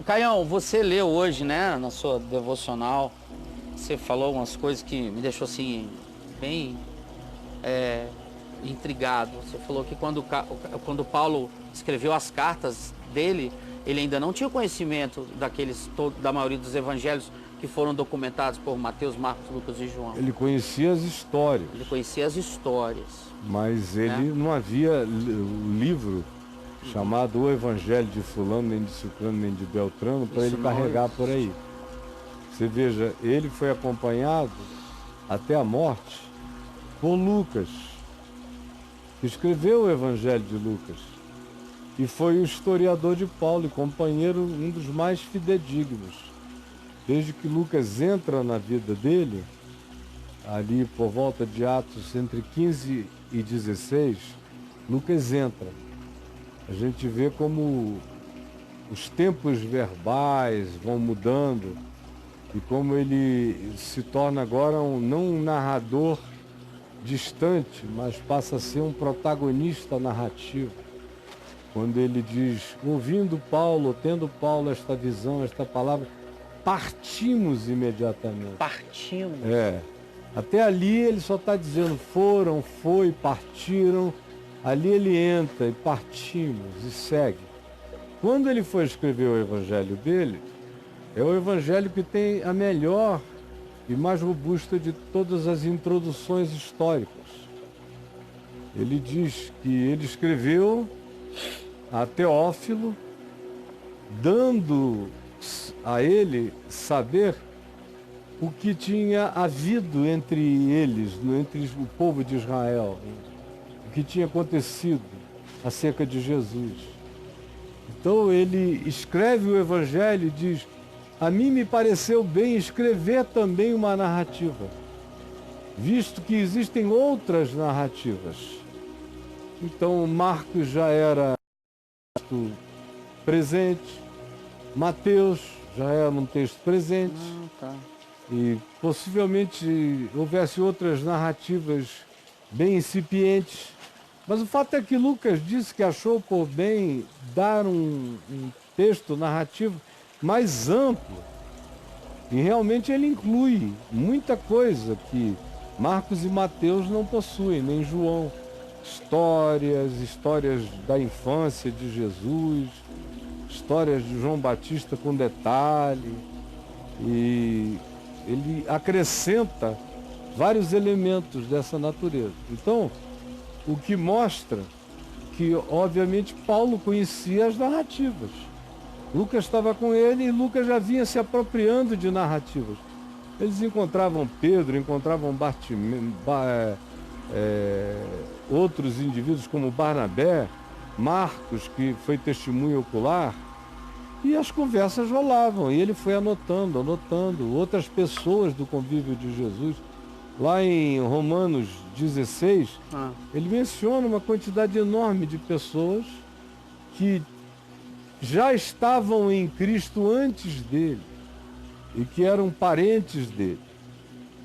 Caião, você leu hoje, né, na sua devocional, você falou umas coisas que me deixou assim, bem intrigado. Você falou que quando Paulo escreveu as cartas dele, ele ainda não tinha conhecimento da maioria dos evangelhos que foram documentados por Mateus, Marcos, Lucas e João. Ele conhecia as histórias. Ele conhecia as histórias. Mas ele não havia o livro chamado O Evangelho de Fulano, nem de Ciclano, nem de Beltrano, para ele carregar por aí. Você veja, ele foi acompanhado até a morte por Lucas, que escreveu o Evangelho de Lucas. E foi o historiador de Paulo e companheiro, um dos mais fidedignos. Desde que Lucas entra na vida dele, ali por volta de Atos entre 15 e 16, Lucas entra. A gente vê como os tempos verbais vão mudando e como ele se torna agora não um narrador distante, mas passa a ser um protagonista narrativo. Quando ele diz, ouvindo Paulo, tendo Paulo esta visão, esta palavra, partimos imediatamente. Partimos? Até ali ele só está dizendo foram, foi, partiram. Ali ele entra e partimos e segue. Quando ele foi escrever o evangelho dele, é o evangelho que tem a melhor e mais robusta de todas as introduções históricas. Ele diz que ele escreveu a Teófilo, dando a ele saber o que tinha havido entre eles, entre o povo de Israel, o que tinha acontecido acerca de Jesus. Então ele escreve o Evangelho e diz, a mim me pareceu bem escrever também uma narrativa, visto que existem outras narrativas. Então Marcos já era presente, Mateus já era um texto presente, e possivelmente houvesse outras narrativas bem incipientes. Mas o fato é que Lucas disse que achou por bem dar um texto narrativo mais amplo. E realmente ele inclui muita coisa que Marcos e Mateus não possuem, nem João. Histórias da infância de Jesus, histórias de João Batista com detalhe. E ele acrescenta vários elementos dessa natureza. Então, o que mostra que, obviamente, Paulo conhecia as narrativas. Lucas estava com ele e Lucas já vinha se apropriando de narrativas. Eles encontravam Pedro, encontravam outros indivíduos como Barnabé, Marcos, que foi testemunho ocular, e as conversas rolavam, e ele foi anotando, outras pessoas do convívio de Jesus. Lá em Romanos 16, ele menciona uma quantidade enorme de pessoas que já estavam em Cristo antes dele, e que eram parentes dele,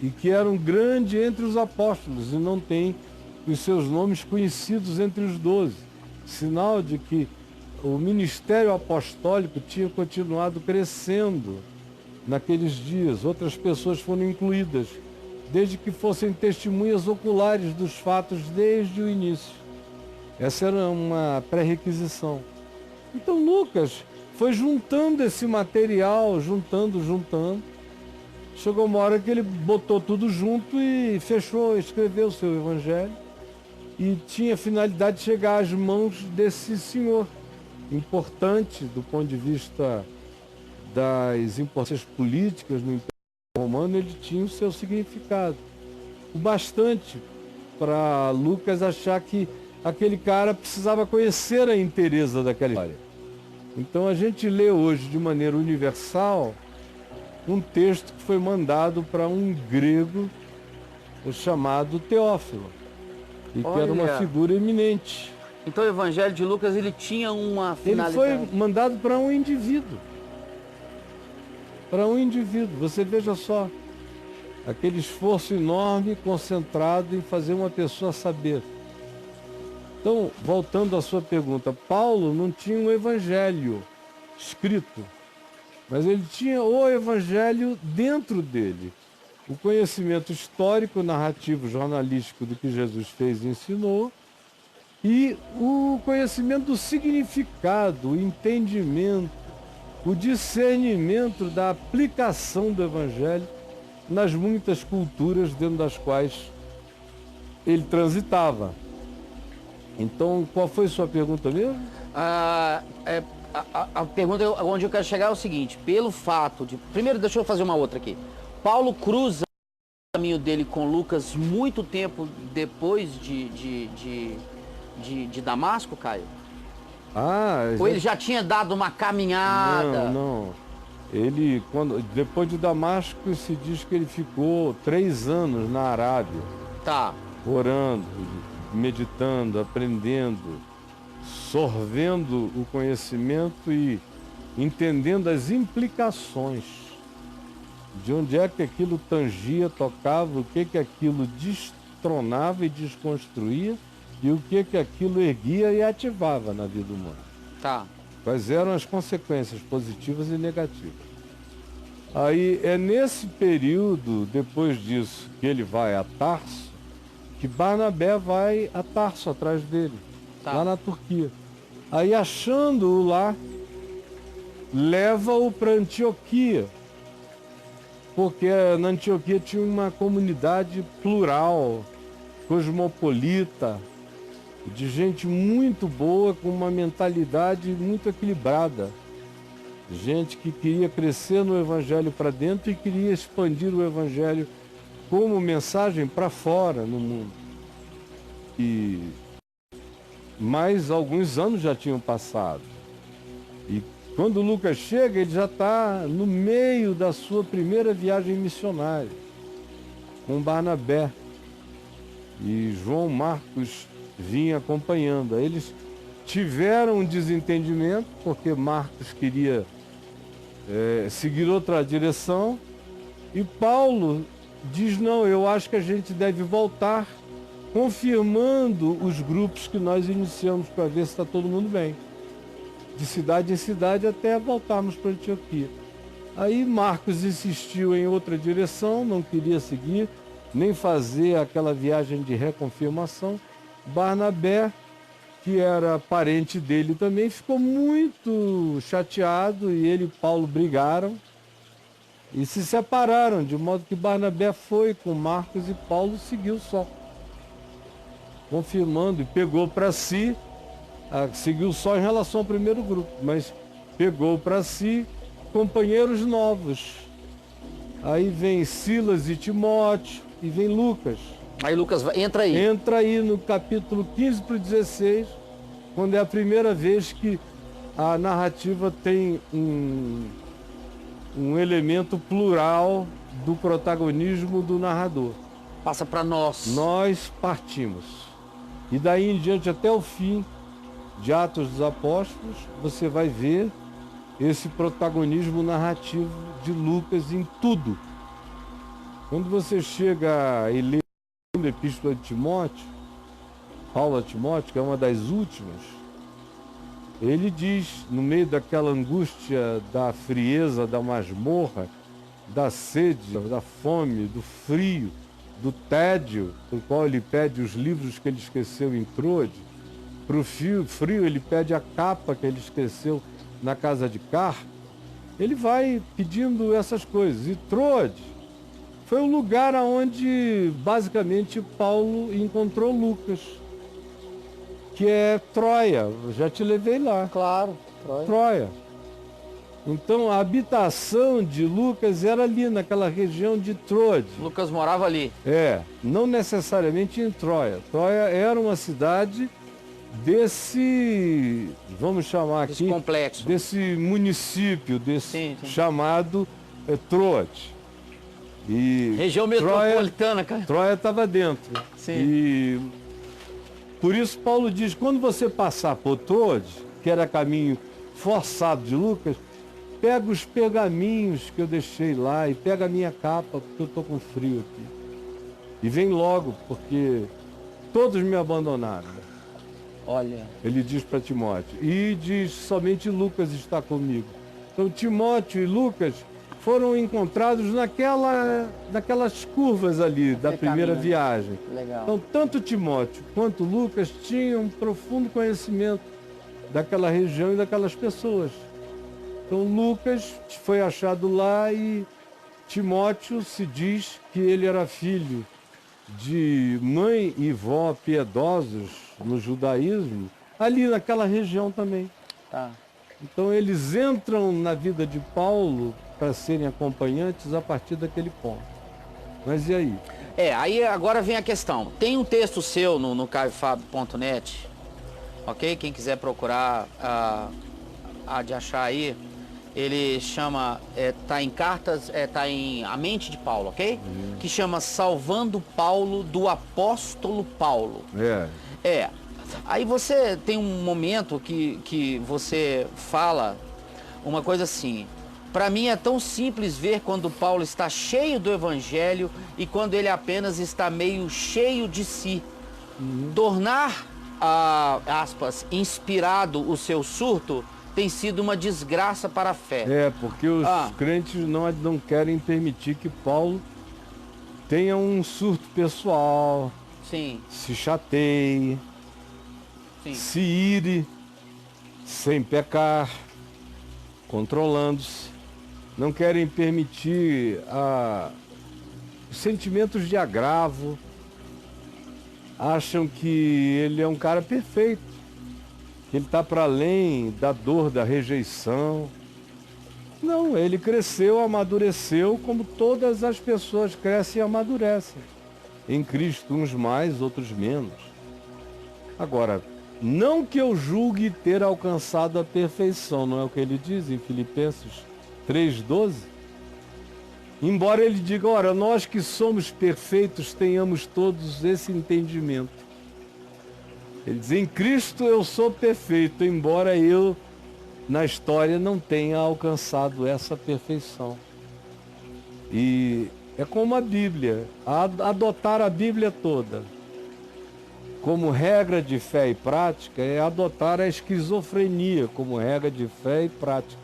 e que eram grandes entre os apóstolos, e não têm os seus nomes conhecidos entre os 12. Sinal de que o ministério apostólico tinha continuado crescendo naqueles dias. Outras pessoas foram incluídas, desde que fossem testemunhas oculares dos fatos desde o início. Essa era uma pré-requisição. Então Lucas foi juntando esse material, juntando. Chegou uma hora que ele botou tudo junto e fechou, escreveu o seu evangelho. E tinha a finalidade de chegar às mãos desse senhor, importante do ponto de vista das importâncias políticas no Império Romano. Ele tinha o seu significado. O bastante para Lucas achar que aquele cara precisava conhecer a inteireza daquela história. Então a gente lê hoje de maneira universal um texto que foi mandado para um grego, o chamado Teófilo, e que era uma figura eminente. Então o Evangelho de Lucas ele tinha uma finalidade. Ele foi mandado para um indivíduo. Para um indivíduo. Você veja só, aquele esforço enorme concentrado em fazer uma pessoa saber. Então, voltando à sua pergunta, Paulo não tinha um evangelho escrito. Mas ele tinha o evangelho dentro dele. O conhecimento histórico, narrativo, jornalístico do que Jesus fez e ensinou, e o conhecimento do significado, o entendimento, o discernimento da aplicação do evangelho nas muitas culturas dentro das quais ele transitava. Então, qual foi sua pergunta mesmo? A pergunta onde eu quero chegar é o seguinte: pelo fato de... Primeiro, deixa eu fazer uma outra aqui. Paulo cruza o caminho dele com Lucas muito tempo depois de Damasco, Caio? Ou ele já tinha dado uma caminhada? Não. Ele, depois de Damasco, se diz que ele ficou 3 anos na Arábia. Tá. Orando, meditando, aprendendo, sorvendo o conhecimento e entendendo as implicações de onde é que aquilo tangia, tocava, o que aquilo destronava e desconstruía e o que aquilo erguia e ativava na vida humana. Tá. Quais eram as consequências positivas e negativas. Aí é nesse período, depois disso, que ele vai a Tarso, que Barnabé vai a Tarso atrás dele, lá na Turquia. Aí, achando-o lá, leva-o para Antioquia, porque na Antioquia tinha uma comunidade plural, cosmopolita, de gente muito boa, com uma mentalidade muito equilibrada. Gente que queria crescer no Evangelho para dentro e queria expandir o Evangelho como mensagem para fora no mundo. E mais alguns anos já tinham passado. E quando Lucas chega, ele já está no meio da sua primeira viagem missionária, com Barnabé. E João Marcos vinha acompanhando. Eles tiveram um desentendimento, porque Marcos queria seguir outra direção, e Paulo diz: não, eu acho que a gente deve voltar, confirmando os grupos que nós iniciamos para ver se está todo mundo bem, de cidade em cidade, até voltarmos para Antioquia. Aí Marcos insistiu em outra direção, não queria seguir, nem fazer aquela viagem de reconfirmação. Barnabé, que era parente dele também, ficou muito chateado, e ele e Paulo brigaram e se separaram, de modo que Barnabé foi com Marcos e Paulo seguiu só, confirmando, e pegou para si, seguiu só em relação ao primeiro grupo, mas pegou para si companheiros novos. Aí vem Silas e Timóteo, e vem Lucas. Aí Lucas entra aí. Entra aí no capítulo 15 para o 16, quando é a primeira vez que a narrativa tem um elemento plural do protagonismo do narrador. Passa para nós. Nós partimos. E daí em diante até o fim de Atos dos Apóstolos, você vai ver esse protagonismo narrativo de Lucas em tudo. Quando você chega e lê a Epístola de Timóteo, Paulo a Timóteo, que é uma das últimas, ele diz, no meio daquela angústia da frieza, da masmorra, da sede, da fome, do frio, do tédio, por qual ele pede os livros que ele esqueceu em Troade, para o frio ele pede a capa que ele esqueceu na casa de Carpo. Ele vai pedindo essas coisas. E Troade foi o lugar onde basicamente Paulo encontrou Lucas, que é Troia. Eu já te levei lá. Claro, Troia. Então a habitação de Lucas era ali, naquela região de Troade. Lucas morava ali. Não necessariamente em Troia. Troia era uma cidade desse, vamos chamar desse aqui, complexo, desse município, desse chamado Troade. E região metropolitana, cara. Troia estava dentro. Sim. E por isso Paulo diz, quando você passar por Troade, que era caminho forçado de Lucas, pega os pergaminhos que eu deixei lá e pega a minha capa, porque eu estou com frio aqui. E vem logo, porque todos me abandonaram. Olha. Ele diz para Timóteo. E diz, somente Lucas está comigo. Então Timóteo e Lucas foram encontrados naquelas curvas ali da primeira viagem. Legal. Então tanto Timóteo quanto Lucas tinham um profundo conhecimento daquela região e daquelas pessoas. Então Lucas foi achado lá e Timóteo se diz que ele era filho de mãe e vó piedosos no judaísmo, ali naquela região também. Tá. Então eles entram na vida de Paulo para serem acompanhantes a partir daquele ponto. Mas e aí? Aí agora vem a questão. Tem um texto seu no caifab.net, ok? Quem quiser procurar, há de achar aí. Ele chama, tá em cartas, tá em A Mente de Paulo, ok? Que chama Salvando Paulo, do Apóstolo Paulo. Aí você tem um momento que você fala uma coisa assim: para mim é tão simples ver quando Paulo está cheio do Evangelho e quando ele apenas está meio cheio de si. Tornar, aspas, inspirado o seu surto tem sido uma desgraça para a fé. Porque os crentes não querem permitir que Paulo tenha um surto pessoal, Sim. se chateie, Sim. se ire, sem pecar, controlando-se. Não querem permitir sentimentos de agravo. Acham que ele é um cara perfeito. Ele está para além da dor da rejeição. Não, ele cresceu, amadureceu, como todas as pessoas crescem e amadurecem. Em Cristo, uns mais, outros menos. Agora, não que eu julgue ter alcançado a perfeição, não é o que ele diz em Filipenses 3,12? Embora ele diga, ora, nós que somos perfeitos tenhamos todos esse entendimento. Ele diz, em Cristo eu sou perfeito, embora eu, na história, não tenha alcançado essa perfeição. E é como a Bíblia, adotar a Bíblia toda como regra de fé e prática é adotar a esquizofrenia como regra de fé e prática.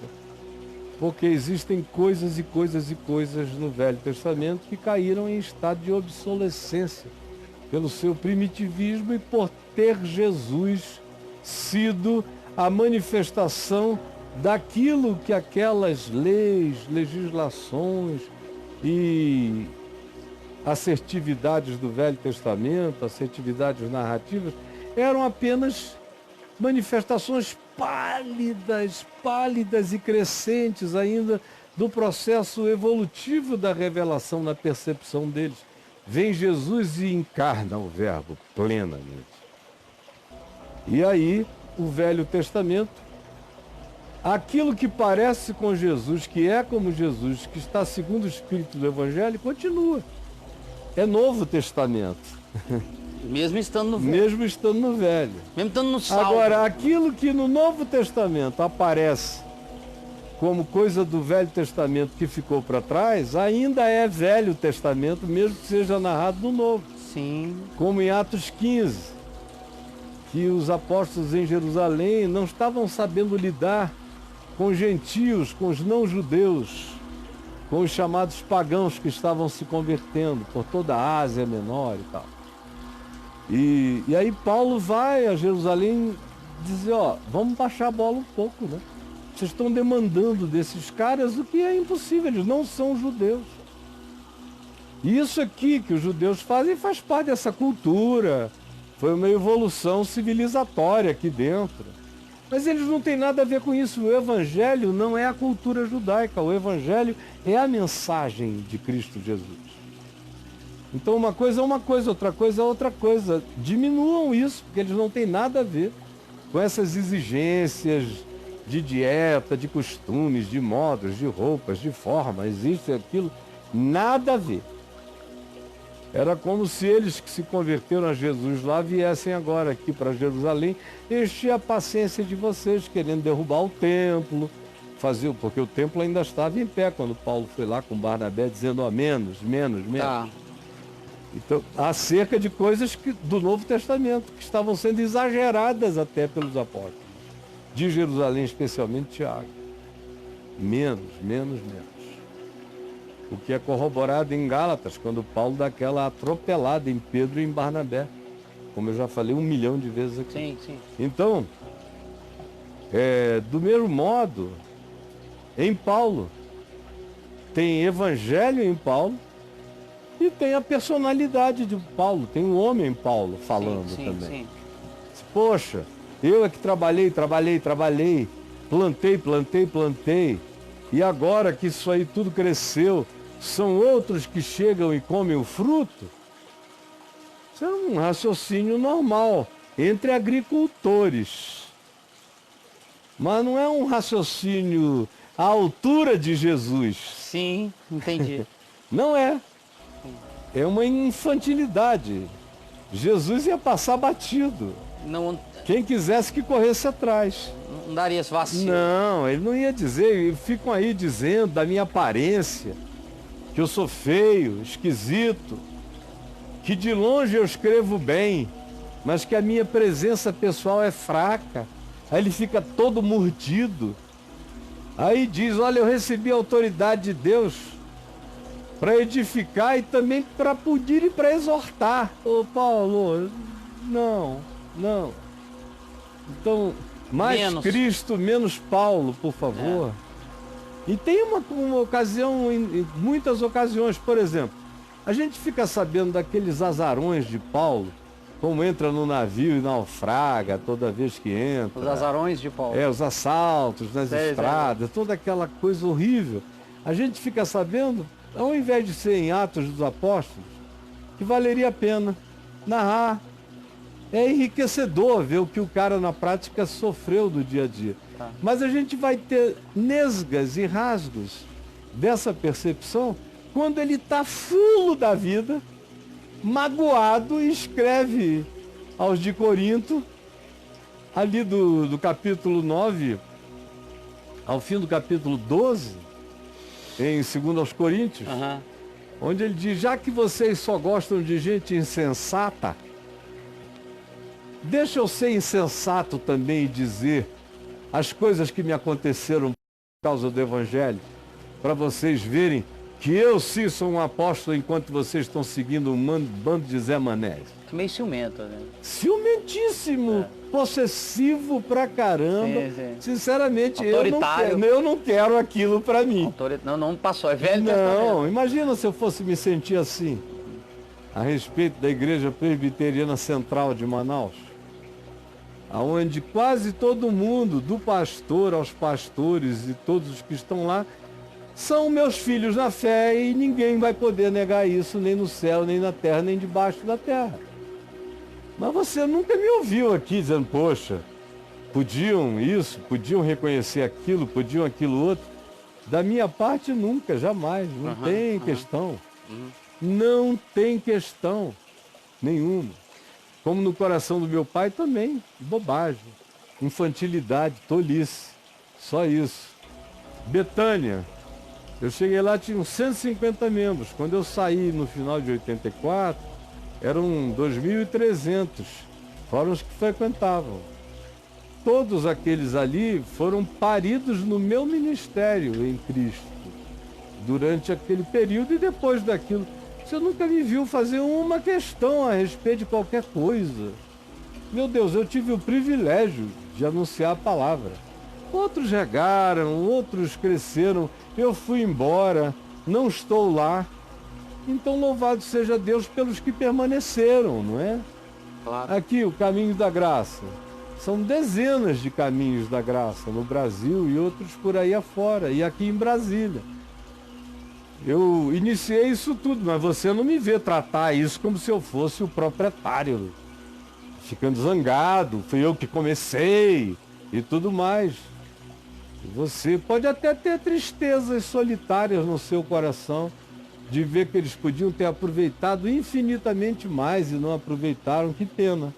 Porque existem coisas e coisas e coisas no Velho Testamento que caíram em estado de obsolescência pelo seu primitivismo e por ter Jesus sido a manifestação daquilo que aquelas leis, legislações e assertividades do Velho Testamento, assertividades narrativas, eram apenas manifestações pálidas e crescentes ainda do processo evolutivo da revelação na percepção deles. Vem Jesus e encarna o Verbo plenamente. E aí, o Velho Testamento, aquilo que parece com Jesus, que é como Jesus, que está segundo o Espírito do Evangelho, continua. É Novo Testamento. Mesmo estando no Velho. Mesmo estando no Velho. Mesmo estando no Salmo. Agora, aquilo que no Novo Testamento aparece como coisa do Velho Testamento que ficou para trás, ainda é Velho Testamento, mesmo que seja narrado no Novo. Sim. Como em Atos 15, que os apóstolos em Jerusalém não estavam sabendo lidar com os gentios, com os não-judeus, com os chamados pagãos que estavam se convertendo por toda a Ásia Menor e tal. E aí Paulo vai a Jerusalém dizer, vamos baixar a bola um pouco, né? Vocês estão demandando desses caras o que é impossível, eles não são judeus. E isso aqui que os judeus fazem faz parte dessa cultura, foi uma evolução civilizatória aqui dentro. Mas eles não têm nada a ver com isso, o Evangelho não é a cultura judaica, o Evangelho é a mensagem de Cristo Jesus. Então uma coisa é uma coisa, outra coisa é outra coisa. Diminuam isso, porque eles não têm nada a ver com essas exigências de dieta, de costumes, de modos, de roupas, de formas, isso e aquilo. Nada a ver. Era como se eles que se converteram a Jesus lá viessem agora aqui para Jerusalém encher a paciência de vocês, querendo derrubar o templo, porque o templo ainda estava em pé quando Paulo foi lá com Barnabé dizendo menos. Tá. Então, acerca de coisas do Novo Testamento, que estavam sendo exageradas até pelos apóstolos, de Jerusalém, especialmente Tiago. Menos. O que é corroborado em Gálatas, quando Paulo dá aquela atropelada em Pedro e em Barnabé. Como eu já falei 1 milhão de vezes aqui. Sim. Então, do mesmo modo, em Paulo, tem evangelho em Paulo e tem a personalidade de Paulo, tem um homem Paulo falando também. Poxa, eu é que trabalhei, plantei, e agora que isso aí tudo cresceu, são outros que chegam e comem o fruto? Isso é um raciocínio normal entre agricultores. Mas não é um raciocínio à altura de Jesus. Sim, entendi. Não é. É uma infantilidade. Jesus ia passar batido. Não, Quem quisesse que corresse atrás. não daria esse vacilo. Não, ele não ia dizer. Ficam aí dizendo da minha aparência, que eu sou feio, esquisito, que de longe eu escrevo bem, mas que a minha presença pessoal é fraca. Aí ele fica todo mordido. Aí diz, olha, eu recebi a autoridade de Deus para edificar e também para punir e para exortar. Ô Paulo, não. Então, mais Cristo, menos Paulo, por favor. E tem uma ocasião, em muitas ocasiões, por exemplo, a gente fica sabendo daqueles azarões de Paulo, como entra no navio e naufraga toda vez que entra. Os azarões de Paulo. Os assaltos nas estradas, toda aquela coisa horrível. A gente fica sabendo, ao invés de ser em Atos dos Apóstolos, que valeria a pena narrar. É enriquecedor ver o que o cara na prática sofreu do dia a dia. Mas a gente vai ter nesgas e rasgos dessa percepção quando ele está fulo da vida, magoado, e escreve aos de Corinto, ali do capítulo 9, ao fim do capítulo 12, em 2 aos Coríntios, onde ele diz, já que vocês só gostam de gente insensata, deixa eu ser insensato também e dizer as coisas que me aconteceram por causa do Evangelho, para vocês verem que eu sim sou um apóstolo enquanto vocês estão seguindo um bando de Zé Manés. Meio ciumento, né? Ciumentíssimo, possessivo pra caramba. Sim. Sinceramente, eu não quero aquilo pra mim. Não passou, é velho. Não, imagina se eu fosse me sentir assim, a respeito da Igreja Presbiteriana Central de Manaus, onde quase todo mundo, do pastor aos pastores e todos os que estão lá, são meus filhos na fé e ninguém vai poder negar isso, nem no céu, nem na terra, nem debaixo da terra. Mas você nunca me ouviu aqui dizendo, poxa, podiam isso, podiam reconhecer aquilo, podiam aquilo outro. Da minha parte, nunca, jamais, não tem questão. Não tem questão nenhuma. Como no coração do meu pai também, bobagem, infantilidade, tolice, só isso. Betânia, eu cheguei lá, tinha uns 150 membros. Quando eu saí no final de 84, eram 2.300, fora os que frequentavam. Todos aqueles ali foram paridos no meu ministério em Cristo, durante aquele período e depois daquilo. Você nunca me viu fazer uma questão a respeito de qualquer coisa. Meu Deus, eu tive o privilégio de anunciar a palavra. Outros regaram, outros cresceram, eu fui embora, não estou lá. Então louvado seja Deus pelos que permaneceram, não é? Claro. Aqui, o caminho da graça. São dezenas de caminhos da graça no Brasil e outros por aí afora, e aqui em Brasília. Eu iniciei isso tudo, mas você não me vê tratar isso como se eu fosse o proprietário, ficando zangado, fui eu que comecei e tudo mais. Você pode até ter tristezas solitárias no seu coração de ver que eles podiam ter aproveitado infinitamente mais e não aproveitaram, que pena.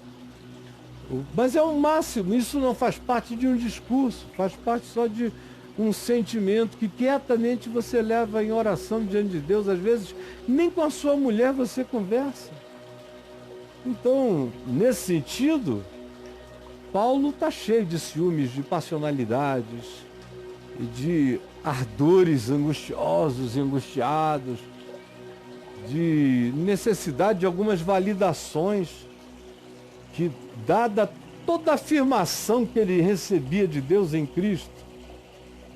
Mas é o máximo, isso não faz parte de um discurso, faz parte só de um sentimento que quietamente você leva em oração diante de Deus. Às vezes, nem com a sua mulher você conversa. Então, nesse sentido, Paulo está cheio de ciúmes, de passionalidades, e de ardores angustiosos e angustiados, de necessidade de algumas validações que, dada toda a afirmação que ele recebia de Deus em Cristo,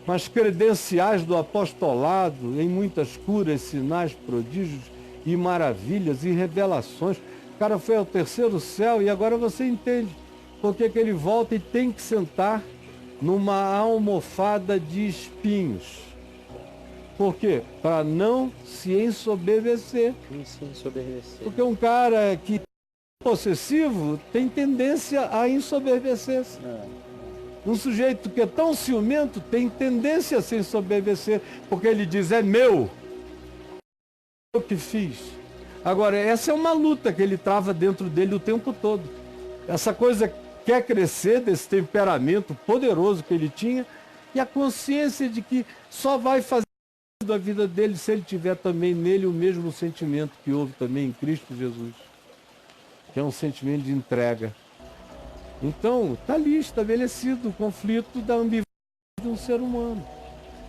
mas credenciais do apostolado em muitas curas, sinais, prodígios e maravilhas e revelações. O cara foi ao terceiro céu e agora você entende porque que ele volta e tem que sentar numa almofada de espinhos. Por quê? Para não se ensoberbecer. Porque um cara que é possessivo tem tendência a ensoberbecer-se. Um sujeito que é tão ciumento tem tendência a se ensoberbecer, porque ele diz, é meu. Eu que fiz. Agora, essa é uma luta que ele trava dentro dele o tempo todo. Essa coisa quer crescer desse temperamento poderoso que ele tinha e a consciência de que só vai fazer a vida dele se ele tiver também nele o mesmo sentimento que houve também em Cristo Jesus, que é um sentimento de entrega. Então, está ali estabelecido o conflito da ambivalência de um ser humano.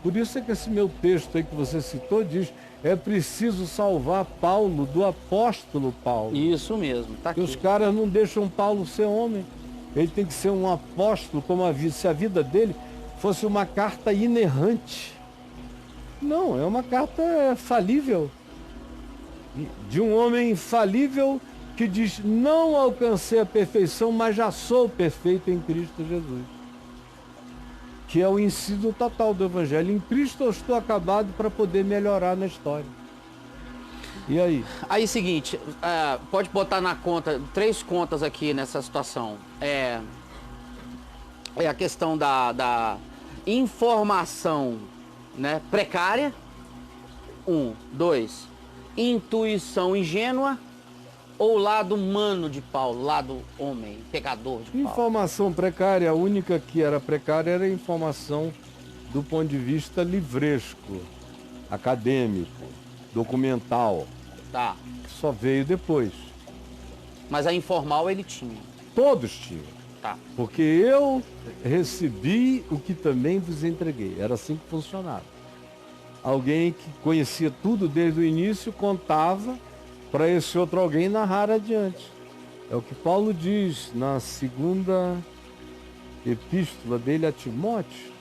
Por isso é que esse meu texto aí que você citou diz, é preciso salvar Paulo do apóstolo Paulo. Isso mesmo, está aqui. E os caras não deixam Paulo ser homem. Ele tem que ser um apóstolo, como se a vida dele fosse uma carta inerrante. Não, é uma carta falível. De um homem falível que diz, não alcancei a perfeição, mas já sou perfeito em Cristo Jesus. Que é o ensino total do Evangelho. Em Cristo eu estou acabado para poder melhorar na história. E aí? Aí, seguinte, pode botar na conta, 3 contas aqui nessa situação. É a questão da informação, né, precária. 1, 2, intuição ingênua. Ou lado humano de Paulo, lado homem, pecador de Paulo? Informação precária, a única que era precária era a informação do ponto de vista livresco, acadêmico, documental. Tá. Que só veio depois. Mas a informal ele tinha. Todos tinham. Tá. Porque eu recebi o que também vos entreguei. Era assim que funcionava. Alguém que conhecia tudo desde o início contava para esse outro alguém narrar adiante. É o que Paulo diz na segunda epístola dele a Timóteo.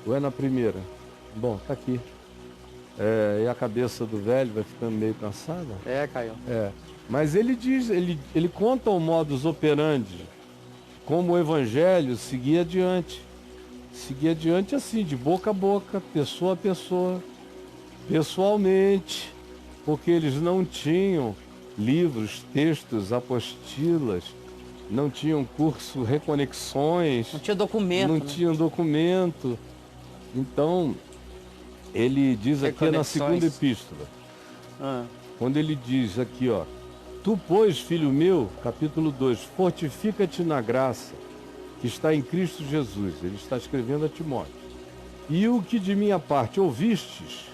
Ou é na primeira? Bom, tá aqui. E a cabeça do velho vai ficando meio cansada. Caio. Mas ele diz, ele conta o modus operandi, como o evangelho seguia adiante. Seguia adiante assim, de boca a boca, pessoa a pessoa, pessoalmente. Porque eles não tinham livros, textos, apostilas, não tinham curso Reconexões. Não tinha documento. Não né? tinham documento. Então, ele diz aqui na segunda epístola, quando ele diz aqui, ó, tu, pois, filho meu, capítulo 2, fortifica-te na graça que está em Cristo Jesus. Ele está escrevendo a Timóteo. E o que de minha parte ouvistes,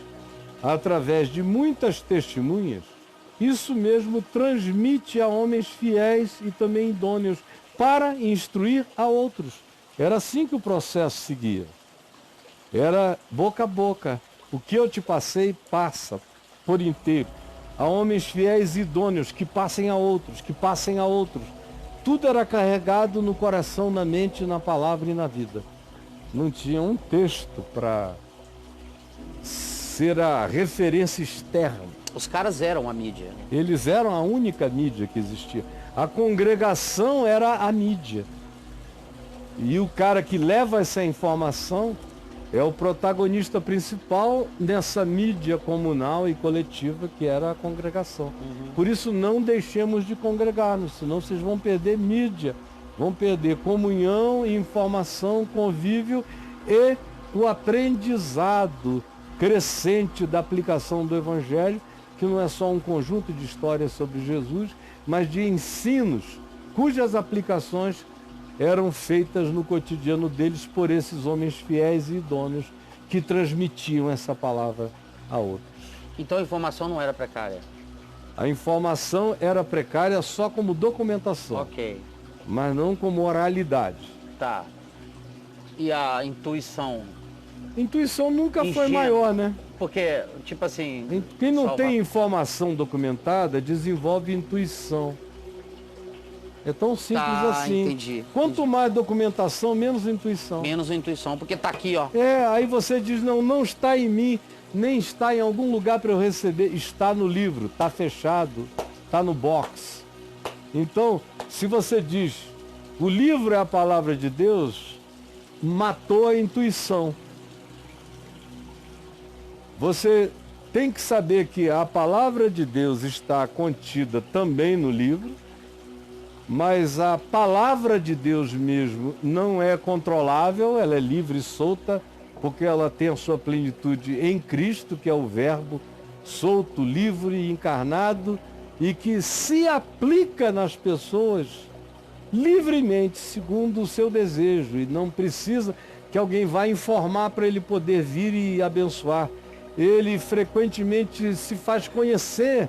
através de muitas testemunhas, isso mesmo transmite a homens fiéis e também idôneos para instruir a outros. Era assim que o processo seguia. Era boca a boca. O que eu te passei, passa por inteiro. A homens fiéis e idôneos que passem a outros, que passem a outros. Tudo era carregado no coração, na mente, na palavra e na vida. Não tinha um texto para ser a referência externa. Os caras eram a mídia. Eles eram a única mídia que existia. A congregação era a mídia. E o cara que leva essa informação é o protagonista principal nessa mídia comunal e coletiva que era a congregação. Por isso não deixemos de congregar-nos, senão vocês vão perder mídia, vão perder comunhão, informação, convívio e o aprendizado crescente da aplicação do Evangelho, que não é só um conjunto de histórias sobre Jesus, mas de ensinos cujas aplicações eram feitas no cotidiano deles por esses homens fiéis e idôneos que transmitiam essa palavra a outros. Então a informação não era precária? A informação era precária só como documentação, Ok. mas não como oralidade. Tá. E a intuição? Intuição nunca foi ingênuo. maior, né? Porque, tipo assim... Quem não salvar- tem informação documentada desenvolve intuição. É tão simples Tá, assim. entendi, Quanto entendi. mais documentação, menos intuição. Menos intuição, porque tá aqui, ó. Aí você diz, não está em mim, nem está em algum lugar para eu receber. Está no livro, está fechado, está no box. Então, se você diz, o livro é a palavra de Deus, matou a intuição. Você tem que saber que a palavra de Deus está contida também no livro, mas a palavra de Deus mesmo não é controlável, ela é livre e solta, porque ela tem a sua plenitude em Cristo, que é o Verbo solto, livre e encarnado, e que se aplica nas pessoas livremente, segundo o seu desejo, e não precisa que alguém vá informar para ele poder vir e abençoar. Ele frequentemente se faz conhecer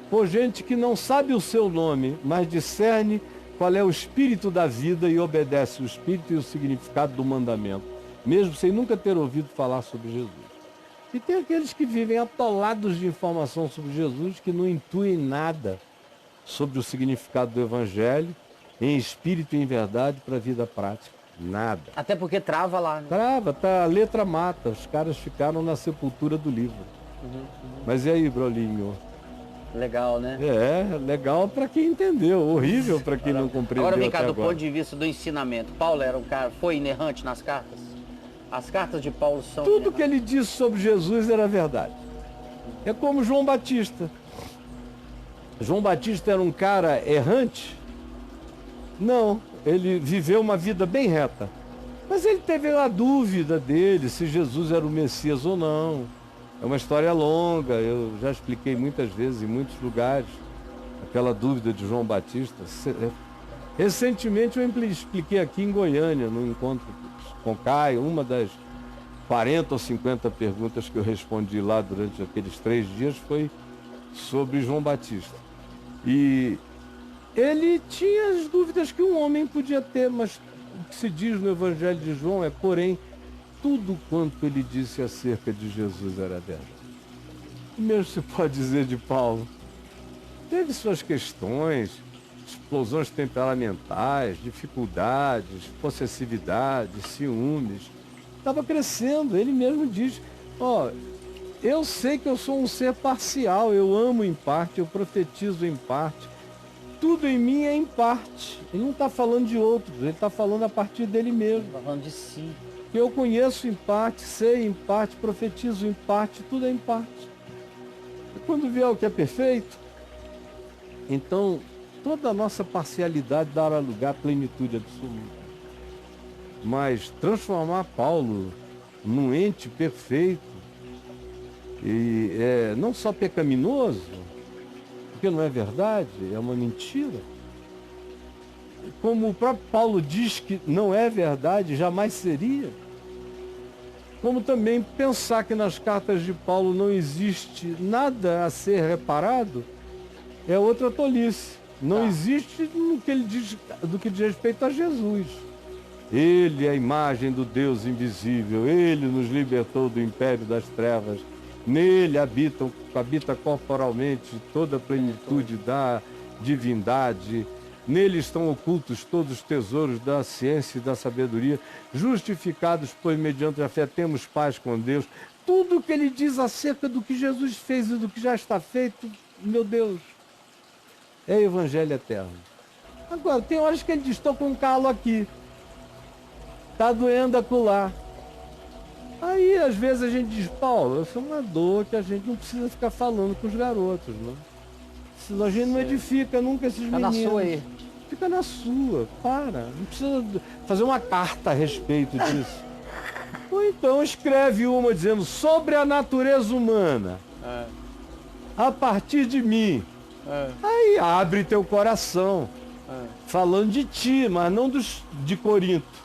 por gente que não sabe o seu nome, mas discerne qual é o espírito da vida e obedece o espírito e o significado do mandamento, mesmo sem nunca ter ouvido falar sobre Jesus. E tem aqueles que vivem atolados de informação sobre Jesus, que não intuem nada sobre o significado do Evangelho, em espírito e em verdade, para a vida prática. Nada. Até porque trava lá, né? Trava, tá, a letra mata. Os caras ficaram na sepultura do livro. Mas e aí, Brolinho? Legal, né? Legal para quem entendeu, horrível para quem não compreendeu. Agora vem cá, até do agora. ponto de vista do ensinamento. Paulo era um cara, foi inerrante nas cartas? As cartas de Paulo são Tudo inerrantes? que ele disse sobre Jesus era verdade. É como João Batista. João Batista era um cara errante? Não, ele viveu uma vida bem reta. Mas ele teve a dúvida dele se Jesus era o Messias ou não. É uma história longa, eu já expliquei muitas vezes em muitos lugares aquela dúvida de João Batista. Recentemente eu expliquei aqui em Goiânia, no encontro com Caio, uma das 40 ou 50 perguntas que eu respondi lá durante aqueles 3 dias foi sobre João Batista. E ele tinha as dúvidas que um homem podia ter, mas o que se diz no Evangelho de João é, porém, tudo quanto ele disse acerca de Jesus era verdade. O mesmo se pode dizer de Paulo. Teve suas questões, explosões temperamentais, dificuldades, possessividade, ciúmes. Estava crescendo, ele mesmo diz, eu sei que eu sou um ser parcial, eu amo em parte, eu profetizo em parte. Tudo em mim é em parte. Ele não está falando de outros, ele está falando a partir dele mesmo. Está falando de si. Que eu conheço em parte, sei em parte, profetizo em parte, tudo é em parte. E quando vier o que é perfeito, então toda a nossa parcialidade dará lugar à plenitude absoluta. Mas transformar Paulo num ente perfeito, e não só pecaminoso, porque não é verdade, é uma mentira. Como o próprio Paulo diz que não é verdade, jamais seria. Como também pensar que nas cartas de Paulo não existe nada a ser reparado, é outra tolice. Não existe no que ele diz, do que diz respeito a Jesus. Ele é a imagem do Deus invisível, ele nos libertou do império das trevas. Nele habita corporalmente toda a plenitude da divindade. Nele estão ocultos todos os tesouros da ciência e da sabedoria. Justificados, pois, mediante a fé, temos paz com Deus. Tudo o que ele diz acerca do que Jesus fez e do que já está feito, meu Deus, é evangelho eterno. Agora, tem horas que ele diz, estou com um calo aqui. Está doendo acolá. Aí, às vezes, a gente diz, Paulo, essa é uma dor que a gente não precisa ficar falando com os garotos, não. Senão a gente não edifica nunca esses meninos. Fica na sua aí. Fica na sua, para. Não precisa fazer uma carta a respeito disso. Ou então escreve uma dizendo sobre a natureza humana. A partir de mim. Aí abre teu coração. Falando de ti, mas não de Corinto.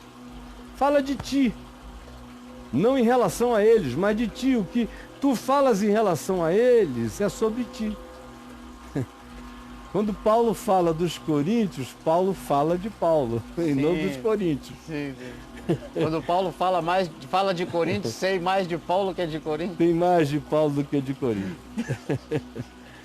Fala de ti. Não em relação a eles, mas de ti. O que tu falas em relação a eles é sobre ti. Quando Paulo fala dos coríntios, Paulo fala de Paulo, e não dos coríntios. Sim. Quando Paulo fala de Coríntios, sei mais de Paulo que de Coríntios. Tem mais de Paulo do que de Coríntios.